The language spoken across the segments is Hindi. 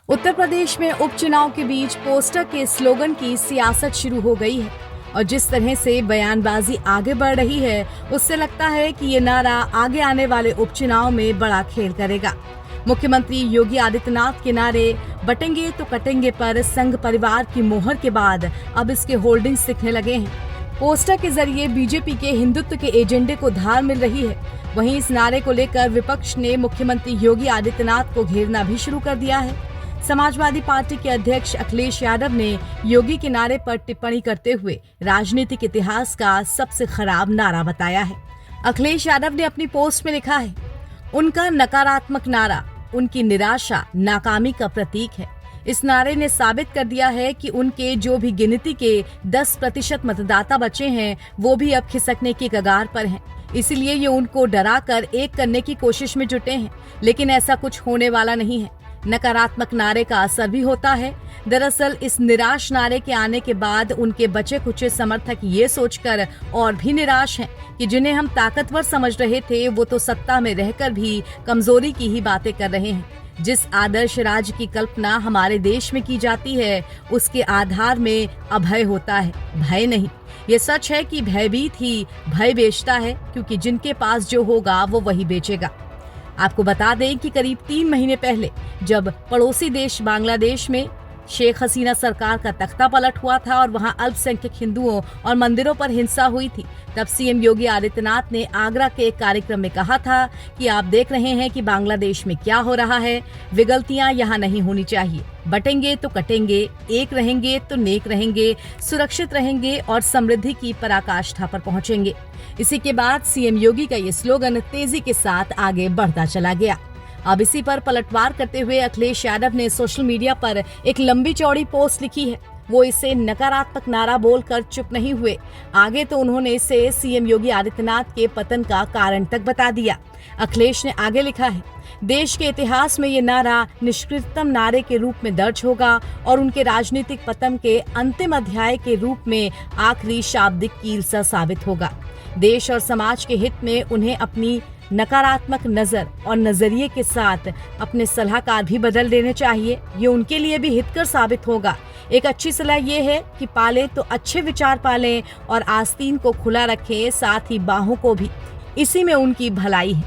उत्तर प्रदेश में उपचुनाव के बीच पोस्टर के स्लोगन की सियासत शुरू हो गई है और जिस तरह से बयानबाजी आगे बढ़ रही है उससे लगता है कि ये नारा आगे आने वाले उपचुनाव में बड़ा खेल करेगा। मुख्यमंत्री योगी आदित्यनाथ के नारे बटेंगे तो कटेंगे पर संघ परिवार की मोहर के बाद अब इसके होर्डिंग्स दिखने लगे हैं। पोस्टर के जरिए बीजेपी के हिंदुत्व के एजेंडे को धार मिल रही है। वहीं इस नारे को लेकर विपक्ष ने मुख्यमंत्री योगी आदित्यनाथ को घेरना भी शुरू कर दिया है। समाजवादी पार्टी के अध्यक्ष अखिलेश यादव ने योगी के नारे पर टिप्पणी करते हुए राजनीतिक इतिहास का सबसे खराब नारा बताया है। अखिलेश यादव ने अपनी पोस्ट में लिखा है, उनका नकारात्मक नारा उनकी निराशा, नाकामी का प्रतीक है। इस नारे ने साबित कर दिया है कि उनके जो भी गिनती के 10% मतदाता बचे हैं वो भी अब खिसकने की कगार पर हैं। इसीलिए ये उनको डराकर एक करने की कोशिश में जुटे हैं, लेकिन ऐसा कुछ होने वाला नहीं है। नकारात्मक नारे का असर भी होता है। दरअसल इस निराश नारे के आने के बाद उनके बचे कुचे समर्थक ये सोचकर और भी निराश हैं कि जिन्हें हम ताकतवर समझ रहे थे वो तो सत्ता में रहकर भी कमजोरी की ही बातें कर रहे हैं। जिस आदर्श राज्य की कल्पना हमारे देश में की जाती है उसके आधार में अभय होता है, भय नहीं। ये सच है कि भयभीत ही भय बेचता है, क्योंकि जिनके पास जो होगा वो वही बेचेगा। आपको बता दें कि करीब 3 महीने पहले जब पड़ोसी देश बांग्लादेश में शेख हसीना सरकार का तख्ता पलट हुआ था और वहां अल्पसंख्यक हिंदुओं और मंदिरों पर हिंसा हुई थी, तब सीएम योगी आदित्यनाथ ने आगरा के एक कार्यक्रम में कहा था कि आप देख रहे हैं कि बांग्लादेश में क्या हो रहा है, विगलतियां यहाँ नहीं होनी चाहिए। बटेंगे तो कटेंगे, एक रहेंगे तो नेक रहेंगे, सुरक्षित रहेंगे और समृद्धि की पराकाष्ठा पर पहुंचेंगे। इसी के बाद सीएम योगी का ये स्लोगन तेजी के साथ आगे बढ़ता चला गया। अब इसी पर पलटवार करते हुए अखिलेश यादव ने सोशल मीडिया पर एक लंबी चौड़ी पोस्ट लिखी है। वो इसे नकारात्मक नारा बोलकर चुप नहीं हुए, आगे तो उन्होंने इसे सीएम योगी आदित्यनाथ के पतन का कारण तक बता दिया। अखिलेश ने आगे लिखा है, देश के इतिहास में ये नारा निष्कृतम नारे के रूप में दर्ज होगा और उनके राजनीतिक पतन के अंतिम अध्याय के रूप में आखिरी शाब्दिक कील सा साबित होगा। देश और समाज के हित में उन्हें अपनी नकारात्मक नजर और नजरिए के साथ अपने सलाहकार भी बदल देने चाहिए। ये उनके लिए भी हितकर साबित होगा। एक अच्छी सलाह ये है कि पालें तो अच्छे विचार पालें और आस्तीन को खुला रखें, साथ ही बाहों को भी। इसी में उनकी भलाई है।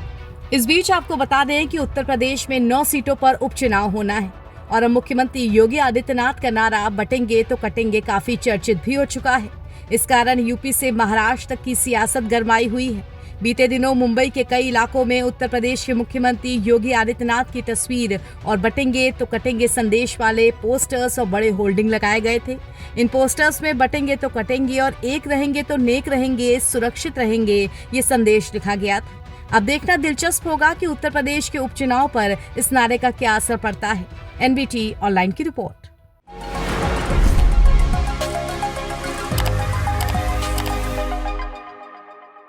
इस बीच आपको बता दें कि उत्तर प्रदेश में 9 सीटों पर उपचुनाव होना है और अब मुख्यमंत्री योगी आदित्यनाथ का नारा बटेंगे तो कटेंगे काफी चर्चित भी हो चुका है। इस कारण यूपी से महाराष्ट्र तक की सियासत गरमाई हुई है। बीते दिनों मुंबई के कई इलाकों में उत्तर प्रदेश के मुख्यमंत्री योगी आदित्यनाथ की तस्वीर और बटेंगे तो कटेंगे संदेश वाले पोस्टर्स और बड़े होल्डिंग लगाए गए थे। इन पोस्टर्स में बटेंगे तो कटेंगे और एक रहेंगे तो नेक रहेंगे, सुरक्षित रहेंगे, ये संदेश लिखा गया था। अब देखना दिलचस्प होगा कि उत्तर प्रदेश के उपचुनाव पर इस नारे का क्या असर पड़ता है। एनबीटी ऑनलाइन की रिपोर्ट।